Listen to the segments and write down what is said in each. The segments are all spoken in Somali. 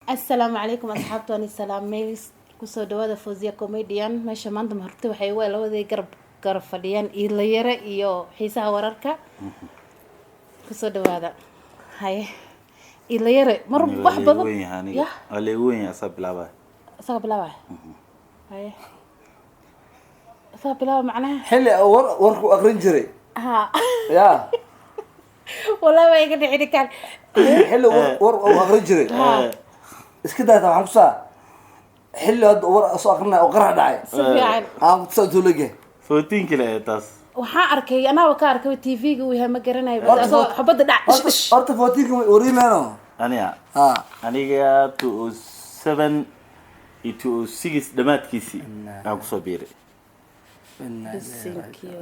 السلام عليكم أصحابتي السلام ميس كسو دوادا فوزيا كوميديان ماشا ماندا مرتي waxay way labadii garab fadhiyaan ila yara iyo xiisaha wararka kusoo dhawaada hay ila yara mar wax badan ya wali weyn asab bilaaba hay asab bilaaba macnaha xilli warku aqrin jiray ha ya wala way ka dhicin kan xilli war aqrin jiray iska daa waxaan ku saa xilli war soo aqrinay oo qarax dhacay si fiican aan ku soo tuulage 14 kile taas waxaan arkay anaa ka arkay TV-ga uu yahay ma garanayo asoo xabada dhac horta 14 wariimeeno aniga 27 iyo 26 dhamaadkiisii aan ku soo biiray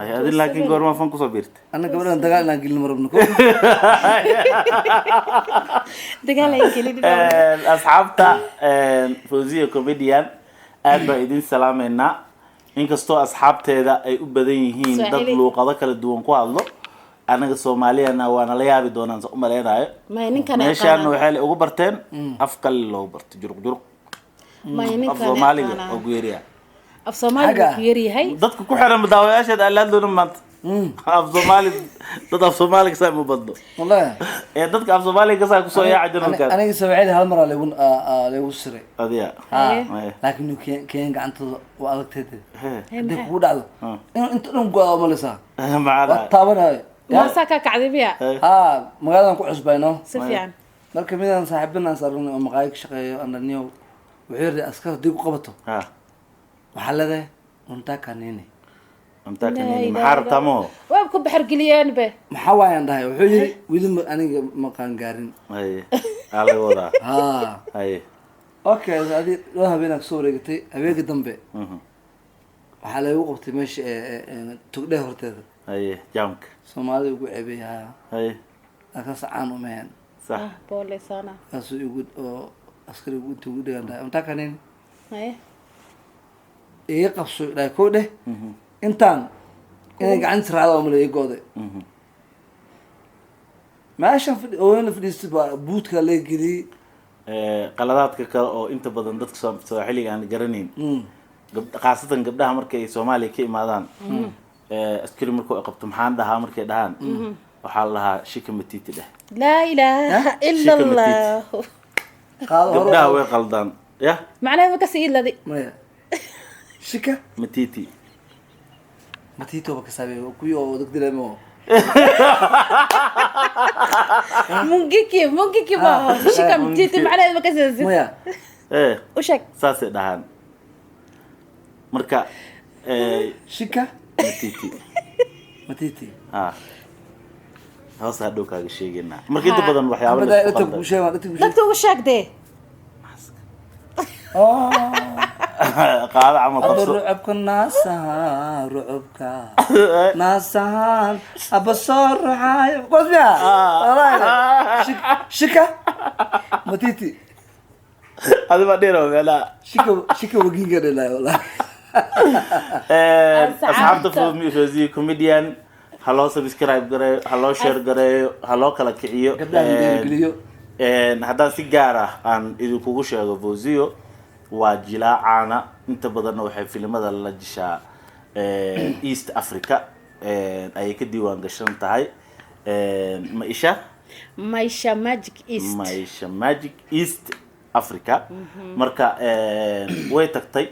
ay adin laakiin goorma fan ku soo biirtay ana gabadhan dagaal aan gelin marabno ko dagaal ay gelin asxaabta Fawziya comedian aad baa idin salaameynaa inkastoo asxaabteeda ay u badan yihiin dad luuqado kala duwan ku hadlo anaga Soomaaliyana waana la yaabi doonaan soo maleeynaayo meeshaan waxay ugu barteen af kale loo barto juruq ma ninkan Soomaaliga oo geeriya af Soomaaliga ku yariyahay dadku ku xiran daawayaasha aalaaduna maanta af Soomaaliga saa mu baddo wallahi dadka af Soomaaliga saa ku soo yaaca jirnaa aniga Soomaaliga hal mar leegu siray adiya laakiin keen gacantooda waa adagteed dib ku dhacdo inta dhan go'aa ma lesa maala taabanayo ma saka kacdibiya magaaladan ku cusbayno si fiican marka midaan saaxiibana sarno oo maqaayad ka shaqeeyo andaniyo wuxuu askar dib u qabato waxa leedahay unta kanini maxartamo waa ku baxar galiyeen be maxaa waayaan dhahay wuxuu yiri wili aniga ma qaan gaarin ay ala wada ay okay adi loo habeenak soo wareegtay habeenka dambe waxa la igu qabtay meesha tugdhe horteeda ay jamka Soomaaliya ugu ceebeeyaa ay aka sacaan u meen sax boolesana asu ugu oo askari ugu tugu dhigantaa unta kanini ay ee qabso ilaa ko dheh intaan inay gacan tirada oo malay gooday maasha oo la fadhiistay buudka la geli qaladaadka kale oo inta badan dadka Soomaaliga aan garanayn qaasatan gabdhaha markay Soomaaliya ka imaadaan askari markuu qabto maxaan dhahaa markay dhahaan waxa la dhahaa shika matiti dheh la ilaaha illa allah gabdhaha way qaldaan ya macnaheedu ka sii iladi maya shika matiti matito ka sabe kuyo dagdilamo mungiki ba shika matiti macnaheedu ka sii maya u sheeg saasay dhahaan marka shika matiti hoos hadhow kaaga sheegaynaa marka inta badan waxyaabo dadka ugu sheegdee qaada ama qabso rucubka naasahan abasoo ruxaayo qosbiya shika matiti adiba dheero meela shika waginga dhalay wallahi asxaabta Fawziya comedian hello subscribe gareeyo hello share gareeyo hello kala kiciyo haddaan si gaar ah aan idinku sheego Fawziya waa jilaacana inta badan waxay filimada la jishaa East Africa ay ka diiwaan gashan tahay Maisha Magic East Africa marka way tagtay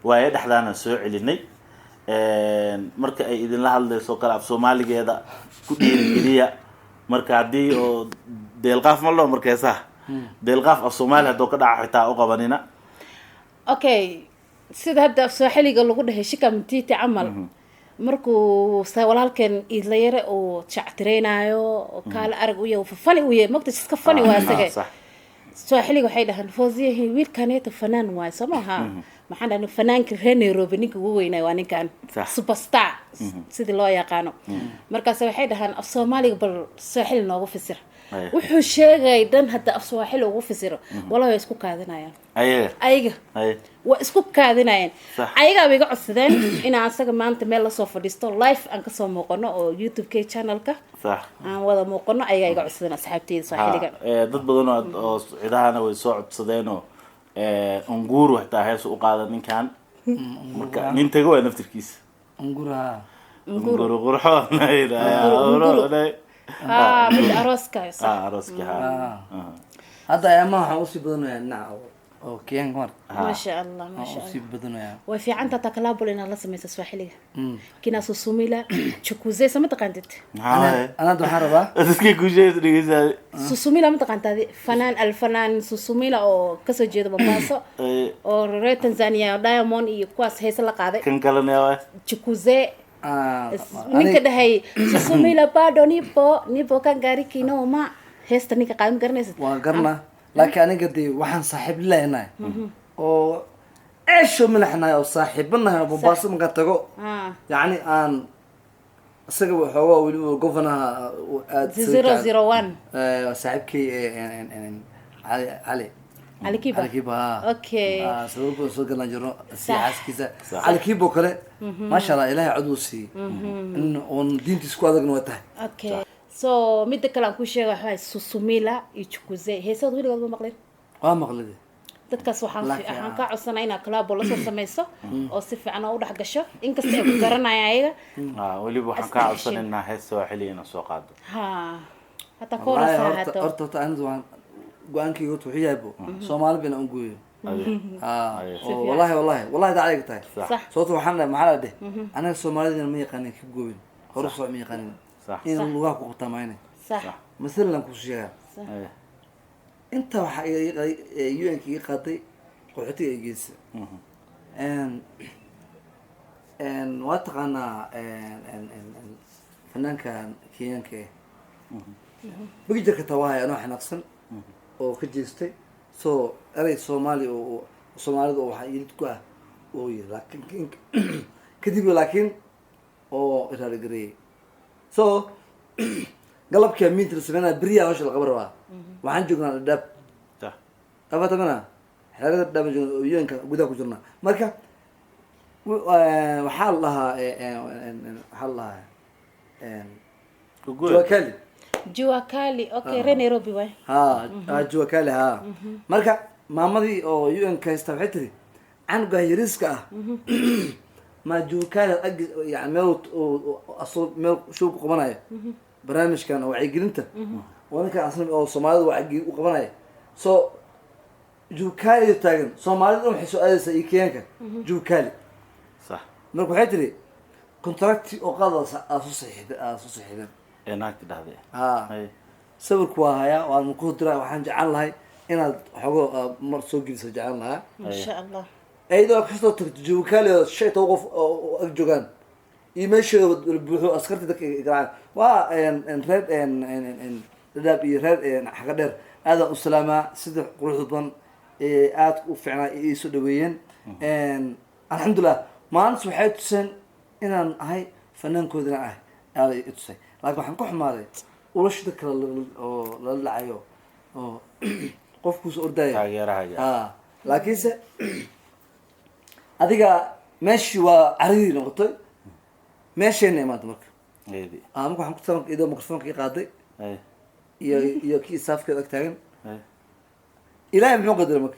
way dhaxdaana soo celinay marka ay idin la hadlayso kala af Soomaaligeeda ku dhiirigeliya marka hadii oo deelqaaf ma loo markaysa deelqaaf af Soomaali hadoo ka dhaca xitaa u qabanina okay sida hadda Soomaaliga lagu dhahay shika matiti amal markuu walaalkeen ila yare oo jactireenayo oo kala arag u yahay fani u yahay magta iska fani waa asaga Soomaaliga waxay dhahan Fawziya wiilkaneeto fanaan waay Soomaha maxaan dhahnay fanaanka reer Nairobi ninka ugu weynaa waa ninkan superstar sidii loo yaqaano markaas waxay dhahan af Soomaaliga bal Soomaali noogu fasir wuxuu sheegay dhan hadda af Soomaali ugu fasiro walahi way isku kaadinayaan ayaga waa isku kaadinayaan ayaga bay iga codsadeen in aan asaga maanta meel la soo fadhiisto live aan ka soo muuqano oo YouTube channel-ka aan wada muuqano ayaga iga codsadeen asxaabteyda Soomaaliga dad badan oo cidahana way soo codsadeen oo unguru xitaa hees u qaada ninkan marka nin tago waa naftirkiisa unguru qurxoon mid arooska arooska hadda ayama waxaan usii badanayaa dhinaca oo Kenyan mar ما شاء الله ما شاء usii الله badanayaa وفي عندها تكلابل إن الله سميت سواحلي كنا سوسوميلا تشكوزي سمت قندت أنا ده حربا تسكي كوجي تريجي سوسوميلا مت قندت هذه فنان الفنان سوسوميلا أو كسر جيد بمباسو أو ري تنزانيا دايمون يكواس هيس لقاده كن كلنا يا تشكوزي ninka dhahay sumila bado nipo kan gaari kino ma heesta ninka qaadin garanaysid waa garna laakiin aniga dee waxaan saaxiib leenahay oo eesho madaxnahay oo saaxiibanahay Mombasa marka tago yani aan isaga waxoogaa weliba governor aad 001 saaxiibkii علي كيبا اوكي سوق لنا جرو سياس كذا علي كيبو كله ما شاء الله إلهي عدوسي إن دينتي سكوا ذاك نوته اوكي سو ميد كلام كل شيء هاي سوسوميلا يشكوزي هي صوت غير قبل مقلد مقلد dadkaas waxaan ka codsanaa club oo la soo sameeyo oo si fiican u dhax gasho inkasta ay ku garanayaan ayaga waliba waxaan ka codsanaa hees Soomaaliyeena soo qaado hata koorasa hata horta aan go'aankii uu tuxiyaybo Soomaali bina u gooyo wallahi da alayga tahay sababtoo waxaan maxaa dheh anaga Soomaalida ma yaqaanin ka gooyin hor soo ma yaqaanin in lugaha ku qotamaynay مثلا ku sheega inta waxa UN-kii qaaday qoxotiga ay geysay waa taqaanaa fanaankan Kenyanka bigi jirka tawahay anoo xanaaqsan oo ka jeestay soo eray Soomaali oo Soomaalida waxa yilid ku ah oo laakiin kadib laakiin oo iraad gareey soo galabka minter sameena bariya hawsha la qabar waa waxaan joognaa dhab tabatana xeerada dhab UN-ka gudaha ku jirnaa marka waxaa lahaa Juakali okay re Nairobi way Juakali marka maamadii oo UN-ka haysta waxay tiri عنقه يرزقه ما جو كان يعني موت أصل شو قبناي برامج كان وعيقل أنت وأنا كان أصلا أو صومالي وعيقل وقبناي جو كالي تاجن صومالي هم حسوا أي سيكينك جو كالي صح مركو حيتري كونتراكت وقاضي أساسي حدا هناك ده هذا سبب كواهيا وأنا مقدر وحن جعل هاي إن حقو مرسوق جلسة جعل لها إن شاء الله أيضا كشطة جو كالي الشيء توقف أجوجان يمشي بروحو أسكرت ذاك جرعان وإن رد إن رداب يرد حقدر هذا السلامة سد قروح ضمن آت وفعنا يسودويين إن الحمد لله ما نسمع حيث سن إن هاي فنان كودنا هذا يتصي لكن حنكح ماري ولش ذكر للعيو قف كوس أردايا لكن س هذيك ماشي وعريض نقطة ماشي إني ما تمرك ممكن حنكون تمرك إذا مكرفون كي قاضي يا كي صاف كذا كتاعن إلى يوم قدر مك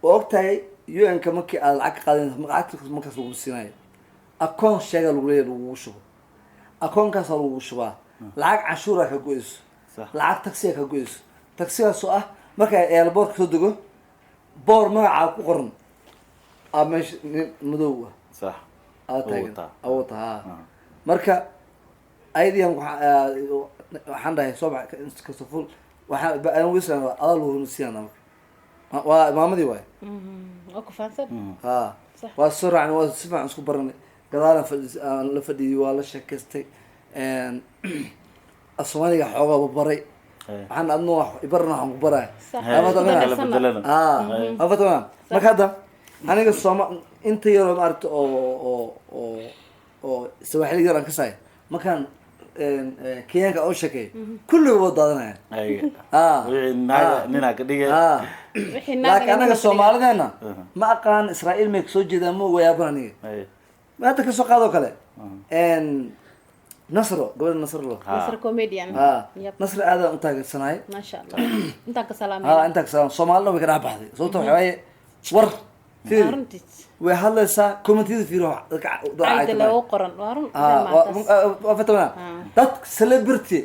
وقتها UN كمك العك قادين مقعد مك سوق السناي أكون شغل وليد ووشوا أكون كسر ووشوا العك عشورة كجوز العك تاكسي كجوز تاكسي سؤال مك البور كتدقو بور ما عاق قرن أمش مدوة صح أوتا مركا أيديهم حنده صبع كسفول وحن أنا ويسنا أضلوا نسيانا ومامدي واي أكو فانسب والسرعة عن والسمع نسكو برني قدرنا لفدي والله شكستي الصومالي حوجا ببري عن أنه يبرنا عن ببري أفتنا ما كذا أنا قصة أنت يوم أرت أو سواحلي جرا كساي ما كان kenyaanka oo sheekay kulliga wada daadanayaan ninaa ka dhigay laakiin anaga soomaalideena ma aqaan israa'iil may kasoo jeedaan ma wayaaban aniga hadda kasoo qaadoo kale nasro gabadha nasro nasr comedian nasr aadaan u taageersanahay maasha allah intaan ka salaamay intaan ka salaam soomaalina way ka dhex baxday sababta waxaa waaye war way hadlaysaa commentiyada fiiro ayda lagu qoran waa fatana dad celebrity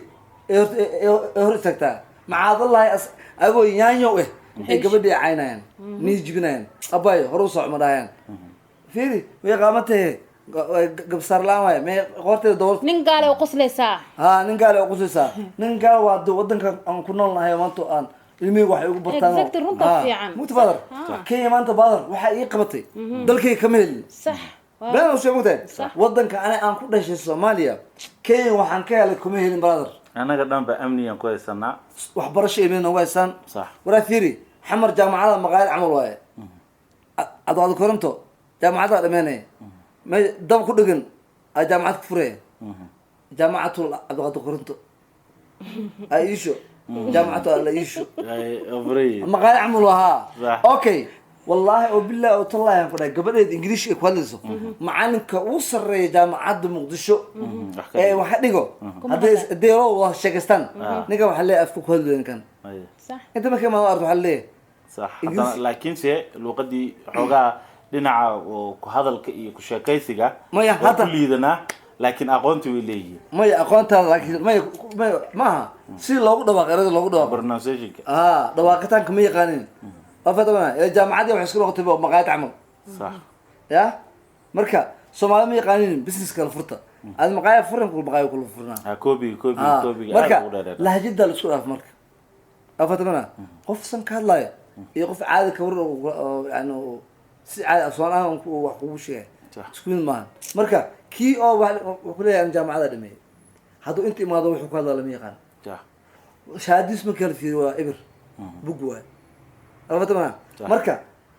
ee hor istaagtaa macaadallahi agoo yaanyo ay gabadhii caynayaan nii jibinayaan abayo hore usoo cuma dhahayaan fiiri way qaamatee gabsaar la-aan waay me qoorteeda dool nin gaale u qoslaysaa nin gaale u qoslaysaa nin gaal waa wadanka aan ku nool nahay maanta aan ilmihi waxay ugu bartaan mugta badar kenya maanta badar waxaa ii qabatay dalkayga kama helin sax been usheeg mugtahay wadanka ani aan ku dhashay soomaaliya kenya waxaan ka helay kuma helin brother anaga dhan ba amniyan ku haysanaa waxbarasho ilmihi noogu haysaan sax waraa fiiri xamar jaamacada maqaayad camal waaye adwaada koronto jaamacada dhameynaya may dab ku dhegan a jaamacad ku furaya jaamacatul abdiqaadir koronto aisho jaamacatu alaisho maqaayad camal ahaa okay wallahi oo billahi oo tallahi aan ku dhahay gabadheed ingiriish ay ku hadlayso macalinka uu sarreeya jaamacadda muqdisho ee waxa dhigo hadday waa sheegaystaan ninka waxaa leeyahay afka ku hadlayo kan inta markay maad arto waxaa leeyahay صح laakiin se luqadii xoogaa dhinaca ku hadalka iyo ku sheekaysiga maya hada liidana laakiin aqoonti way leeyihiin maya aqoontaada laakiin maaha si loogu dhawaaqo erada loogu dhawaaqo pronunciation dhawaaqitaanka ma yaqaanin afatana jaamacadii waxay isku noqotay maqaayad camal صح ya marka Soomaali ma yaqaanin business kala furta aad maqaayad furan ku maqaayad kula furnaa koobi marka lahjada la isku dhaaf marka afatana qof san ka hadlaya iyo qof caadi ka war yani si caadi asoonaha wax kugu sheegay isku mid maahan marka kii oo wax ku leeyahay jaamacada dhameeyay hadduu inta imaado wuxuu ku hadlaa lama yaqaan shahaadis ma kala fiiriyo waa ibir bug waay afatana marka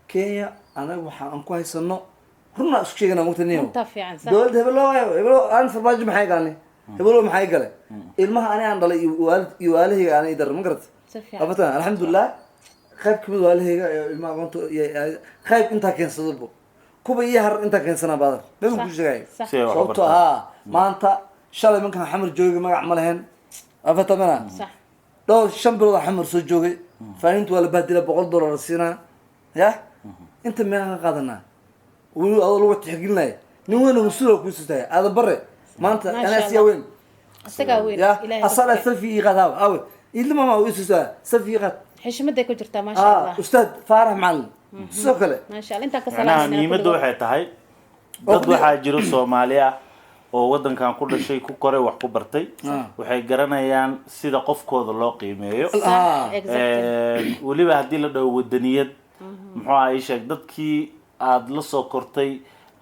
Kenya anaga waxa aan ku haysano runa isku sheegana mugtaniyo dawladda hebelo aan farmaajo maxay gaanay hebelo maxay galay ilmaha aan dhalay iyo waalahayga aan idar ma garad afatana alxamdulillah qayb kamid waalahayga ilmaha aqoonto qayb intaa keensado kuba iyo har intaa keensana baadar been ku sheegay sababtoo maanta shalay markaan xamar joogay magac ma lahayn afatana dhowr 5 bilood xamar soo joogay faanintu waa la baadila $100 siinaa ya inta meeqa qaadanaa wuu adoo lagu tixgelinay nin weyn oo masuul ku siistay aad bare maanta ana siya weyn asaga weyn ilaahay asala safi qadaw aw ilma ma uu siistay safi qad xishmada ku jirta ma sha Allah ustaad faarax macallin soo kale ma sha Allah inta ka salaamay niimadu waxay tahay dad waxaa jiro Soomaaliya oo wadankan ku dhashay ku koray wax ku bartay waxay garanayaan sida qofkooda loo qiimeeyo waliba hadii la dhaw wadaniyad muxuu ay sheeg dadkii aad la soo kortay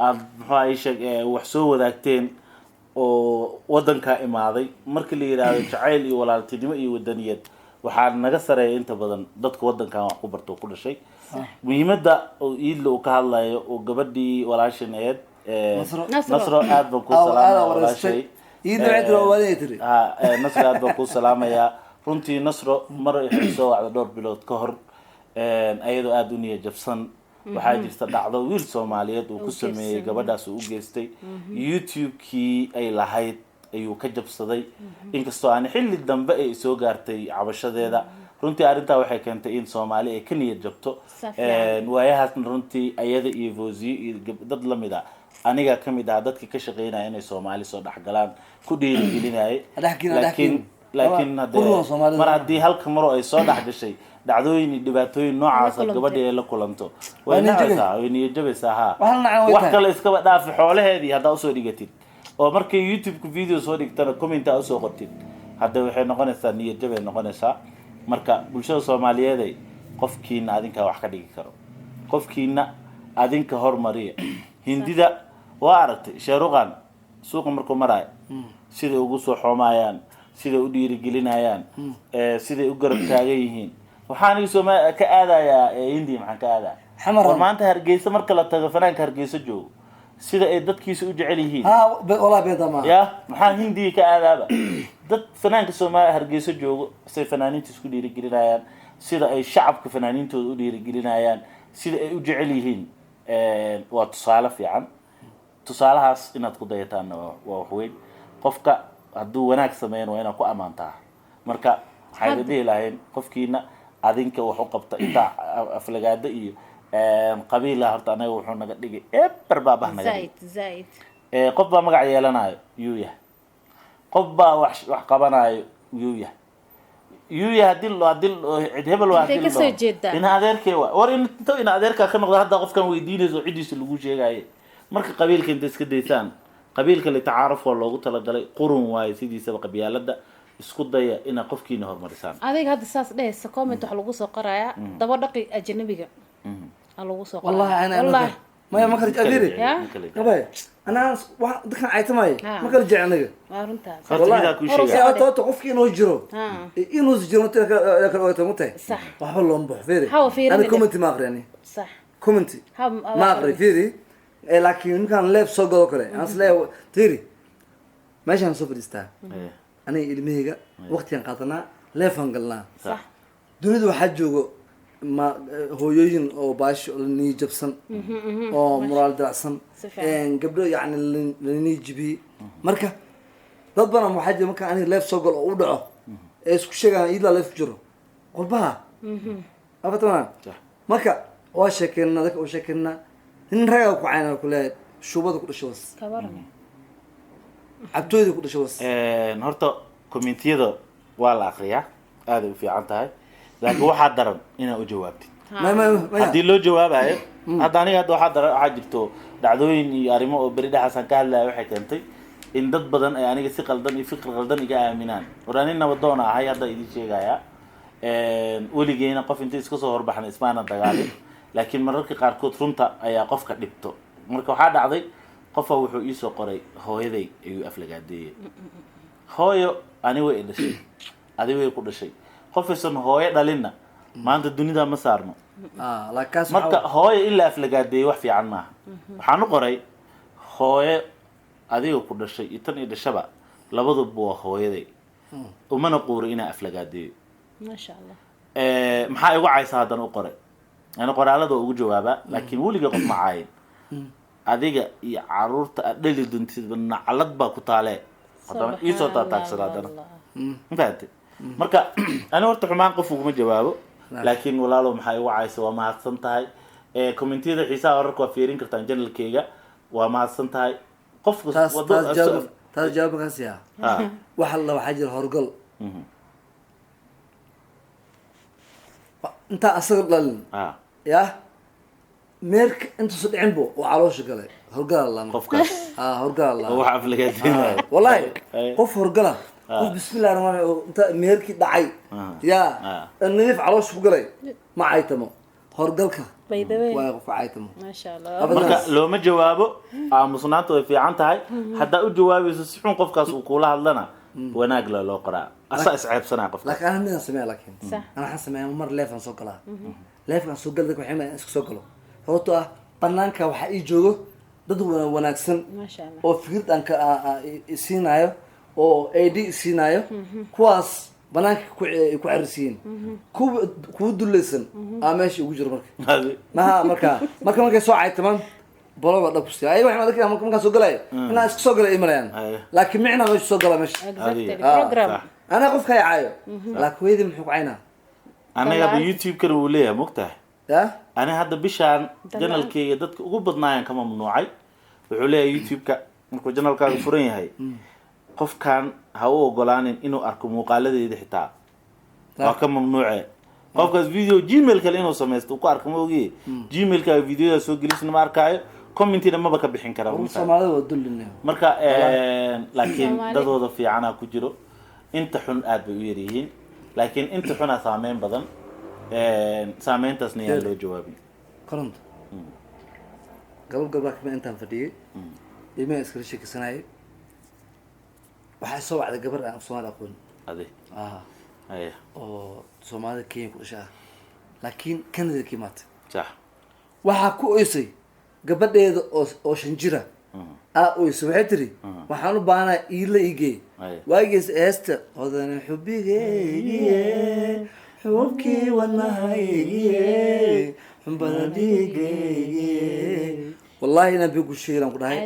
aad muxuu ay sheeg wax soo wadaagteen oo wadanka imaaday markii la yiraahdo jacayl iyo walaaltinimo iyo wadaniyad waxaa naga sareeyay inta badan dadka wadankan wax ku barto ku dhashay muhiimada oo iidlo uu ka hadlayo oo gabadhii walaashaneed nasro aad baan ku salaamayaa walaashay nasro aad baan ku salaamayaa runtii nasro mar ay soo wacdo dhowr bilood ka hor ayadoo aad u niyad jabsan waxaa jirta dhacdo wiil Soomaaliyeed uu ku sameeyay gabadhaas uu u geystay YouTube-kii ay lahayd ayuu ka jabsaday inkastoo aan xilli dambe ay soo gaartay cabashadeeda runtii arintaa waxay keentay in Soomaali ay ka niyad jabto waayahaasna runtii ayada iyo Fawzi iyo dad la mid ah aniga kamid ah dadkii ka shaqeynaya inay Soomaali soo dhaxgalaan ku dhiirigelinayay laakiin mar haddii halka maro ay soo dhaxgashay dhacdooyin dhibaatooyin noocaas gabadhii ay la kulanto way niyad jabaysaa wax kale iska dhaafi xoolaheedii hadda usoo dhigatid oo markay YouTube-ku video soo dhigtana comment aa usoo qortid hadda waxay noqonaysaa niyad jabay noqonaysaa marka bulshada Soomaaliyeed ay qofkiina adinka wax ka dhigi karo qofkiina adinka hormariya hindida waa aragtay shaaruqan suuqa markuu maray sida ugu soo xoomayaan sida u dhiirigelinayaan sida u garab taagan yihiin waxaan Soomaaliya ka aadayaa hindi maxaan ka aadaa maanta Hargeysa marka la tago fanaanka Hargeysa joogo sida ay dadkiisa u jecel yihiin والله بين ضمان ya maxaa hindiga ka aadaaba dad fanaanka Soomaaliya Hargeysa joogo say fanaaniinta isku dhiirigelinayaan sida ay shacabka fanaaniintooda u dhiirigelinayaan sida ay u jecel yihiin waa tusaale fiican tusaalahaas inaad ku dayataan waa wax weyn qofka hadduu wanaag sameeyo waa inaad ku amaantaa marka waxay dhihi lahayn qofkiina adinka wax u qabta inta aflagaada iyo qabiila horta anaga wuxuu naga dhigay eber baabah naga زايد qof baa magac yeelanayo yuu yahay qof baa wax qabanayo yuu yahay yuu yahay hadii cid hebel waa Intee ka soo jeedaa? in adeerkee waa war inta in adeerka ka noqdo hadda qofkan weydiinayso cidiisa lagu sheegayo marka qabiilka inta iska deysaan qabiilka la tacaaruf waa loogu talagalay qurun waaye sidiisaba qabyaalada isku daya ina qofkiina hormarisaan adiga hadda saas dhehaysa comment wax lagu soo qorayaa daba dhaqi ajnabiga lagu soo qorayaa والله انا والله ما ما كرج ادري يا قبل انا واحد دكان عيتماي ما كرج عنك waa runtaas والله كل شيء يا تو قفكي انو جرو ها انو جرو انت كان متى صح waxba loo mbax fiiri هو في انا رمي كومنتي ما اقراني صح كومنتي ما اقري fiiri laakiin kan leeb soo galo kale aan islee fiiri meeshan soo fadhiistaa ana ilmahayga waqtigan qaadanaa leefan galnaa صح dunidu waxa joogo ma hooyooyin oo baasho la nii jabsan oo moraal dalacsan gabdho yani la nii jibi marka dad badan waxaa jira marka aniga leef soo gal oo u dhaco ee isku sheegaan idla leef jiro qolbaha afatana marka waa sheekeena dadka oo sheekeena nin raga ku caynaa ku leeyahay shubada ku dhashay was kabarne cabtooyda ku dhashay was horta commentiyada waa la akhriyaa aad ay u fiican tahay laakiin waxaa daran inaad u jawaabtid ما haddii loo jawaabayo hadda aniga hadda waxaa daran waxaa jirto dhacdooyin iyo arrimo oo beri dhexaasaan ka hadlaya waxay keentay in dad badan ay aniga si qaldan iyo fikir qaldan iga aaminaan war ani nabadoon ahay hadda idin sheegaya weligeena qof inta iska soo horbaxna ismaana dagaalin laakiin mararka qaarkood runta ayaa qofka dhibto marka waxaa dhacday qofa wuxuu ii soo qoray hooyaday ayuu aflagaadeeyay hooyo ani way dhashay adi way ku dhashay qofaysan hooyo dhalinna maanta dunida ma saarno لا كاس marka hooyo in la aflagaadeeyo wax fiican maaha waxaan u qoray hooyo adiga ku dhashay iyo tan iyo dhashaba labaduba waa hooyaday umana quuri inaa aflagaadeeyo ما شاء الله maxaa igu caysa haddana u qoray ani qoraalada ugu jawaabaa laakiin weligay qof ma caayin adiga iyo caruurta aad dhali doontid naclad baa ku taalee haddana iisoo taataagsada haddana mafahamtay marka ani horta xumaan qof uguma jawaabo laakiin walaalo maxaa igu caysa waa mahadsan tahay commentiyada xiisaha wararka waa fiirin kartaan janalkayga waa mahadsan tahay qofka taas jawaab kaas yaa waxa la waxa jira horgal inta asaga dhalin ya meerka inta soo dhicin bo oo caloosha galay horgal Allah qofkaas horgal Allah waxa aflagaadeynaya wallahi qof horgala qof bismillaah rahmaan inta meerki dhacay ya nadiif caloosha ku galay ma aytamo horgalka by the way waa qof aytamo ما شاء الله marka looma jawaabo aamusnaanta way fiican tahay haddaa u jawaabayso si xun qofkaas uu kula hadlana wanaag loo qoraa asa isceebsanaa qofka laakiin ana midaan sameeyaa laakiin ana waxaan sameeyaa mar leefan soo galaa leefan soo galda waxay ma isku soo galo sababtoo ah banaanka waxa ii joogo dad wanaagsan ما شاء الله oo fikrad ka siinaayo oo AD siinaayo kuwaas banaanka ku xirsiin ku dulaysan meesha ugu jiro marka marka soo caytaman boloba dhab ku siiyay waxaan dadka marka soo galay inaan isku soo galay imalayaan laakiin micna meesha soo gala meesha exactly program ana qof ka yaayo laakiin weydii muxuu ku caynaa anaga YouTube kan uu leeyahay mogtahay ya ana hadda bishaan janalkayga dadka ugu badnaayeen kama mamnuucay wuxuu leeyahay YouTube-ka markuu janalkaaga furan yahay qofkan ha u ogolaanin inuu arko muuqaaladeeda xitaa waa ka mamnuuce qofkaas video gmail kale inuu samaysto ku arko ma ogiye gmail-ka videoda soo gelisna ma arkaayo commentina maba ka bixin kara Soomaalida waa dulinay marka laakiin dadooda fiicana ku jiro inta xun aad bay u yar yihiin laakiin inta xun saameyn badan saameyntaasna yaa loo jawaabin koronto gabadha kama intaan fadhiyay ilmaha iskala sheekaysanayay waxaa soo wacday gabar aan Soomaali aqoon ade oo Soomaalida Kenya ku dhashay laakiin Canada kiimaad sax waxa ku oysay gabadheeda oo 5 jira oyso waxay tiri waxaan u baahnaa iila igee waagiis heesta hodana xubigeygiye xubkii wadnahaygiye xumbada dhiigeygiye wallahi inaan bigu sheegan ku dhahay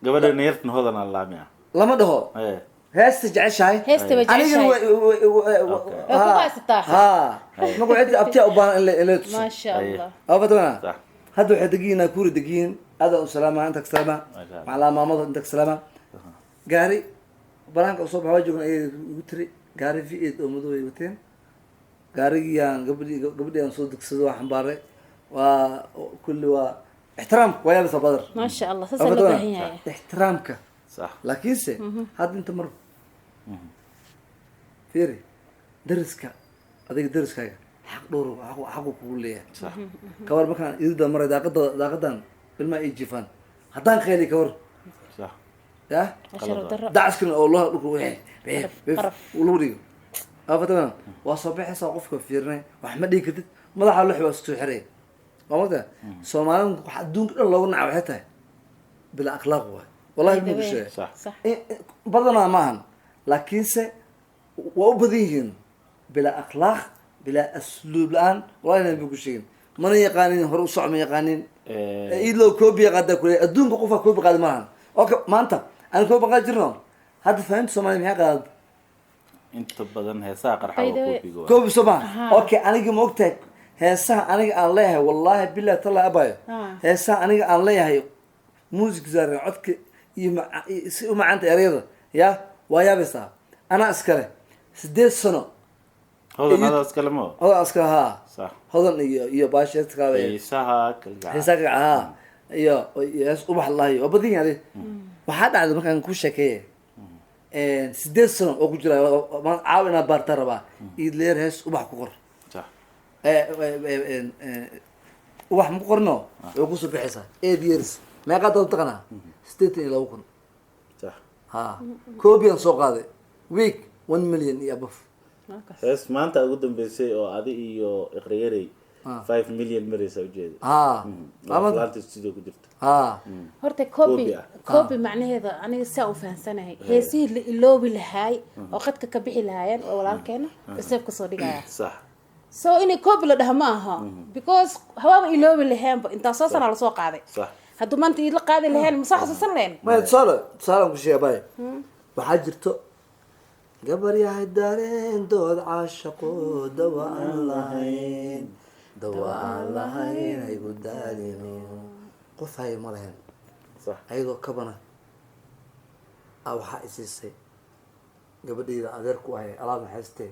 gabadha neertan hodana laamiya lama dhaho heesta jeceshahay heesta ba jeceshahay ku qaystaa ha ma ku cid abtiya u baahan in la tuso ma sha Allah abatana hadda waxay degiina kuuri degiin هذا السلام أنت كسلامة على ماما أنت كسلامة قاري برانك أصوب حواجه أي وتري قاري في إيد أمضوا يوتين قاري يعني قبل أن صدق صدوا حنبارة وكل احترامك ويا بس بدر ما شاء الله سلام هي احترامك صح لكن هذا أنت مر فيري درسك هذيك درسك حق دوره حقه كلية صح كوار مكان إذا مرة داقدان بالما يجيفان هدان خيلي كور صح يا دعس كن الله ولوري أفتنا وصباح ساقفك فيرنا وأحمد يكتب ما ضحى اللحية وستحري وماذا سومالهم حدون الله ونعم حتى بلا أخلاق والله مو شيء صح بدنا معهم لكن وأبديهن بلا أخلاق بلا أسلوب الآن والله نبي شيء من يقانين هرو صع من يقانين إيلو كوبي قد كله الدون بقفة كوبي قد معهم أوكي ما أنت أنا كوبي قد جرنا هذا فهمت سومالي محي قد أنت بدن هسا قرحة كوبي جوا كوبي سوما أوكي أنا جي موقتك هسا أنا الله والله بالله طلع أباي هسا أنا الله هي موسيقى زارع عدك يما أنت أريضة يا ويا بسا أنا أسكره 6 سنة هذا أسكلمه هذا أسكره ها صح هذا يا باشا تكاوي يساها هسا ها يا سبح الله وبدين هذه وحد على مكان كل شيء 6 سنة أو كجرا ما عاونا بارتربا يدلير هس وبح كقر صح وبح مقرنه يقص بحسه ديرس ما قد تقنا 6 إلى وكن صح ها كوبيان سوق هذا ويك 1 مليون يا بف بس ما أنت أقدم بشيء أو هذه إيو إقريري 5 مليون مريس أو جد ما فلانت استوديو كدرت horta copy macnaheeda aniga saa u fahansanahay heesihii iloobi lahaay oo qadka ka bixi lahaayeen oo walaalkeena isaab ka soo dhigaya صح so inay copy la dhaha ma aha because hawaaba iloobi lahaanba inta soo sana la soo qaaday صح hadduu maanta ila qaadi lahayn ma soo xasuusan lahayn ما تصال ku sheegay waxa jirto gabar yahay dareen dood caashaqo dawa aan lahayn ay gudaalino qof hay ma lahayn صح ayadoo kabana waxa isisay gabadheeda adeerku ay alaab haystay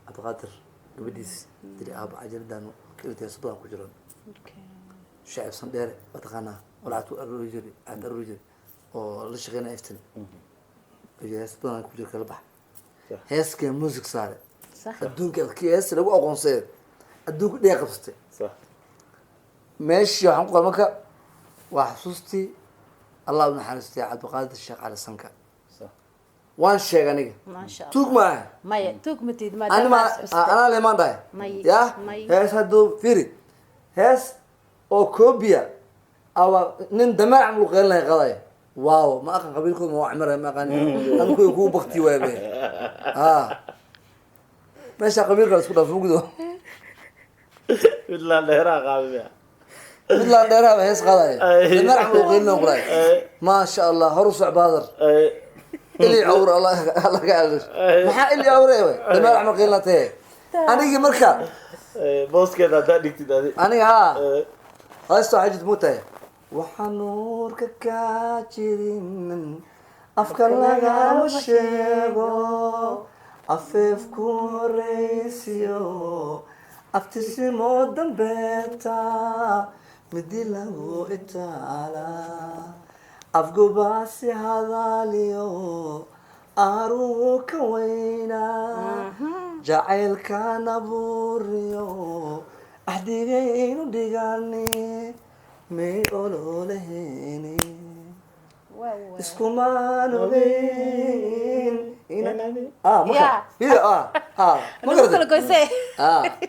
abqadir gabadhiis tiri aab ajardan kaliya sabab ku jiro shacab sandheer wataqana walaatu arujiri oo la shaqeynaa iftin hees badan ku jiro kala bax heeska music saare adduunka hees lagu aqoonsay adduunka dhee qabsatay صح meeshii waxaan ku qalmaka waa xasuustii allah u naxariistay cabdiqaadir sheekh cali sanka صح waan sheeg aniga ma sha Allah tuug ma maya tuug ma tiid ma ana leeman dhahay ya hees hadduu firi hees oo koobiya awa nin damac mu qeylay qaday waaw ma aqan qabiilkooda ma cumar ma aqan anku ku baqti waabe meesha qabiilka isku dhaaf mugdo إلا لهرا قابية midla dheeraha hees qaday damac mu qeylay qoray ma sha Allah horus badar ili awr Allah ka aadir maxaa ili awreey damac mu qeylay anigi marka boos keeda daa dhigtid aniga هايستو حاجة موتة وحنور كاجرين أفكار لغا مشيغو أفف كوريسيو أفتسمو دنبتا مديلو إتالا أفقو باسي هذاليو أرو كوينا جعيل كان بوريو أحديغينو ديغاني مي أولولهيني اسكومان وغين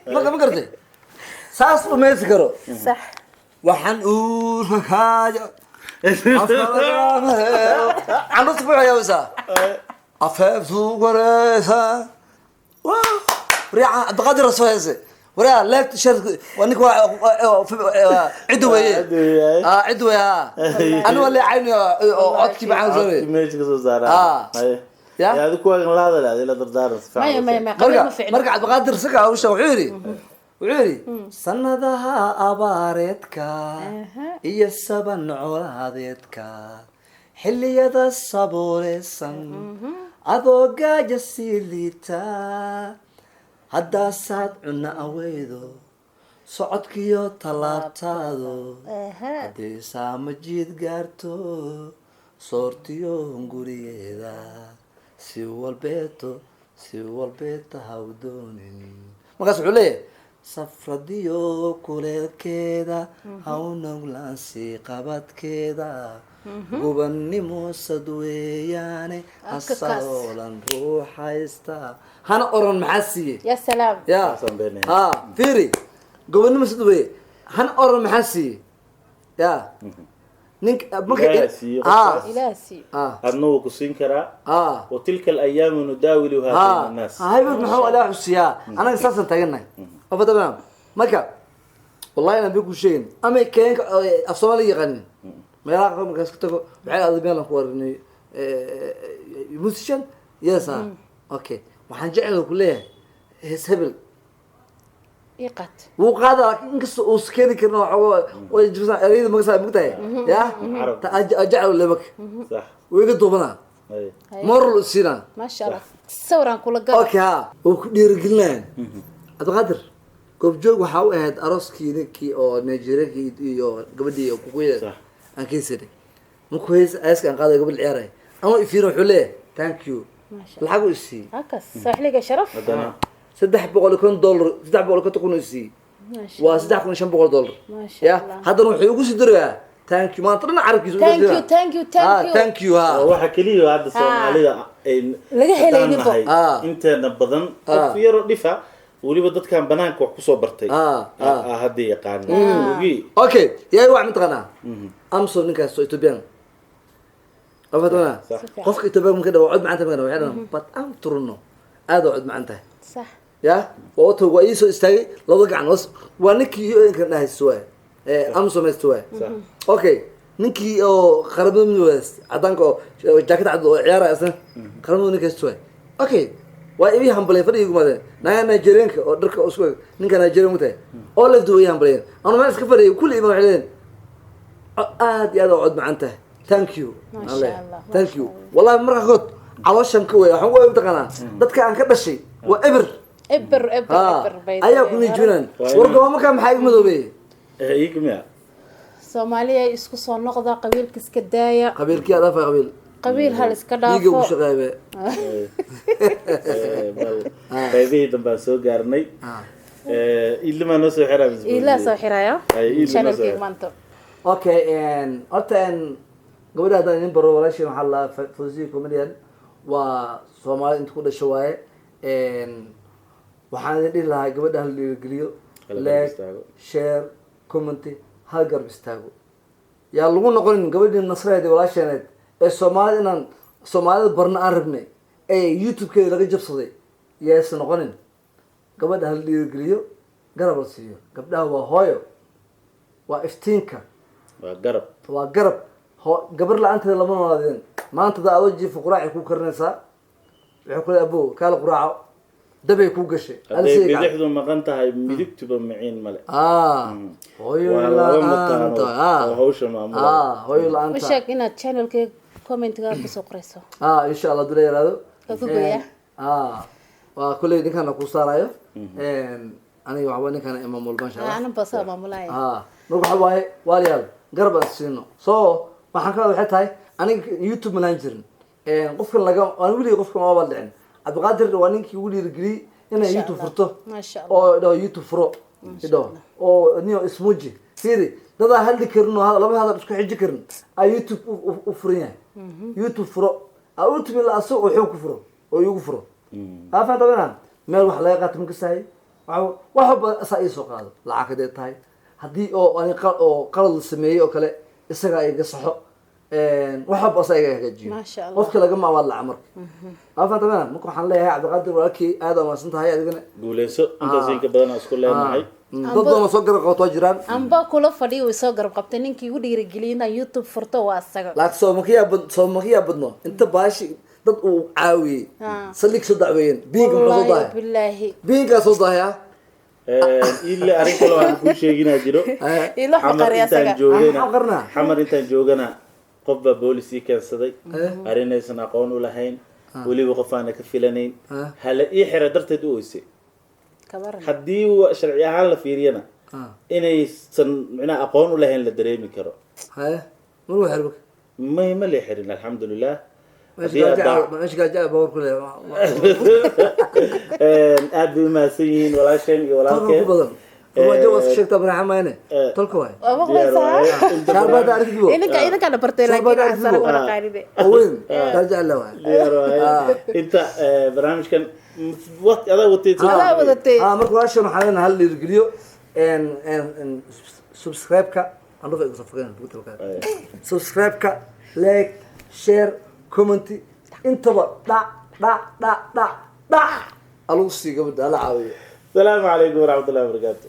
ما قرتي ساس وميسي كرو صح waxaan uu rakaayo عندك تبع يا وسا أفهم ورثة وريعة بقدر الصويزة وريعة لا تشر وانك عدوية عدوية أنا ولا عيني عدك بعد زوري ماشي كذا زارع يا هذا كوا لا لا هذا لا دردار مرقع بقدر سكة وش وعيري سندها أبارتك إيه السبن عرادتك حلية الصبور السن أذوقا جسيليتا هدا ساد عنا أويدو صعدك يو طلابتادو هدي سامجيد قارتو صورتيو هنقوريدا سيوى البيت هاودونين مقاس عليه safradiyo kuleelkeeda hawnaglaansi qabadkeeda gubannimo sad weeyaane asoolan ruuxaysta hana oran maxaa siiye ya salaam ya fiiri gubannimo sad weeye hana oran maxaa siiye ya نك إلهي أنو كسين كرا وتلك الأيام نداولها بين الناس هاي بنحاول لا حسيا أنا أساسا تجنّي أفضل مكة والله أنا بيقول شيء أما كان أفصالي يغني ما يراقب كاسكتكو بعيد هذا بيان أخبارني موسيشن يسا أوكي وحنجعله كله هسبل يقت وقاعد إنكس وسكيني كنا ويجلس أريد مقصد مقطع يا أجعله لبك صح ويقدوا بنا مر السنة ما شاء الله صورا كل قدر أوكي ها وكدير قلنا هذا قدر كوب جوج وحاول هاد أرسكي نكي أو نيجيريكي أو قبدي أو كويس صح أكيد سيدي مو كويس أسكن قاعد قبل العيارة أما يفيروا حليه ثانك يو الحقوا السي هكذا صح لك شرف سدح بقول لكم دولار سدح بقول لكم تكونوا السي وسدح كون $500 ما شاء الله هذا نروح يقول سدرها ثانك يو ما طلعنا عارف كيسو ثانك يو ها waxa kaliya hadda Soomaalida laga helay nibo inteena badan fiiro dhifa waliba dadkan banaanka wax ku soo bartay hadda yaqaan ugi okay yaay wax mintaqana amso ninkaas soo Ethiopian afadana qofka Ethiopian marka dhaw cod macanta marka waxaan bad am turno aad cod macanta صح يا وقته ويسو استاي لو دغ عنوس وانكي كان داهي سوا امسو مستوا اوكي نكي او خربو من وست عدانكو جاكيت عد عيار اسن خربو نكي سوا اوكي واي همبلي فريق ما نا نيجيريانك او درك اسكو نينكا نيجيريان متى او لفدو وي همبلي انا ما اسك فريق كل ما وحدين aad iyo aad cod macanta thank you الله thank you والله marka god calooshan ka way waxaan way taqana dadka aan ka dhashay waa eber bayda ayaa ku nijunan wargama ka maxay madoobay igmiya Soomaaliya isku soo noqda qabiilka iska daaya qabiilkii aad afay qabiil hal iska dhaafo iigu shaqeeyay qaybihii dambe soo gaarnay ilma noo soo xiraa ila soo xiraayo channelkii maanta okay horta gabadha in baro walaashay waxa la Fawzi comedian waa Soomaali inta ku dhashay waaye waxaan idin lahaa gabadha hal dhiirigeliyo like share comment hal garab istaago yaa lagu noqon gabadhii nasreed walaasheened ee Soomaalida barna aan rabnay ee YouTube-keeda laga jabsaday yees noqonin gabadha hal dhiirigeliyo garab la siiyo gabdhaha waa hooyo waa iftiinka waa garab gabar la'aanteeda lama noolaadeen maanta aad jiif quraac ku karnaysaa wuxuu kale abo kala quraaco dabay ku gashay hadii bidixdu maqan tahay midigtuba maciin male hooyo la'aanta hawsha maamula hooyo la'aanta washak inaad channelka comment-ga ku soo qorayso insha Allah dulay yaraado kuguya waa kulay ninkan ku saarayo aniga waxa weyn kan imaam mulban shaa ana basa maamulay marka waxa waaye waliyaal garab aan siino waxaan ka waxay tahay aniga YouTube malan jirin qofkan laga aan wili qofkan ma baldicin Abdulqaadir waa ninkii ugu dhiirigeli inay YouTube furto oo dhaw YouTube furo ido oo niyo ismuji siri dada haldi karno laba hada isku xiji karin ay YouTube u furan YouTube furo YouTube la asoo wuxuu ku furo oo igu furo afaan tabana meel wax laga qaato marka saay waxba asaa soo qaado lacagade tahay haddii oo ani oo qalad la sameeyey oo kale isagaa iga saxo waxba asa iga hagaajiyo Masha Allah. qofka lagama awaad laca marka afantamana marka waxaan leeyahay cabdiqaadir walaalkii aad aa mahadsan tahay adigana guuleyso intaas in ka badan aan isku leenahay dad badan oo soo garab qabto waa jiraan amba kula fadhiyo way soo garab qabtay ninkii ugu dhiirigeliyay inaan YouTube furto waa asaga laakiin soomakiyaa badno inta baashi dad uu caawiyey saldhig soo dacweeyeen biinka muxuu soo wallahi dahay billahi biinkaa soo dahaya ila arrin kale waxaan kuu sheeginaa jiro ilo faqari asaga maxaa qarnaa xamar intaan joogana qof baa boolis ii keensaday arrinaysan aqoon u lahayn weliba qof aana ka filanayn hala ii xira darteed u oysay kabaran haddii sharci ahaan la fiiriyana inaysan micnaha aqoon u lahayn la dareemi karo haye maruu xerbak ma lee xirin alxamdulilah meesha gaajaa bawar ku aad bay umahadsan yihiin walaasheen iyo tolka ku walaalkeen badan farmaajo waa iska sheegtaa banaxa mayne tolka waay waa maqlaysaa shaarbaada arkibo idinka bartay laakiin aan sar wala qaaride oo weyn gaajaa alla waay diyaar waaye inta barnaamijkan waqti adaa watay adaa wadatay marka walaashan waxaa leenahay hal dhiirigeliyo subscribe-ka andufa igu safageen subscribe-ka like share comment intaba dhac alagu sii gabadha ala caawiyo السلام عليكم ورحمة الله وبركاته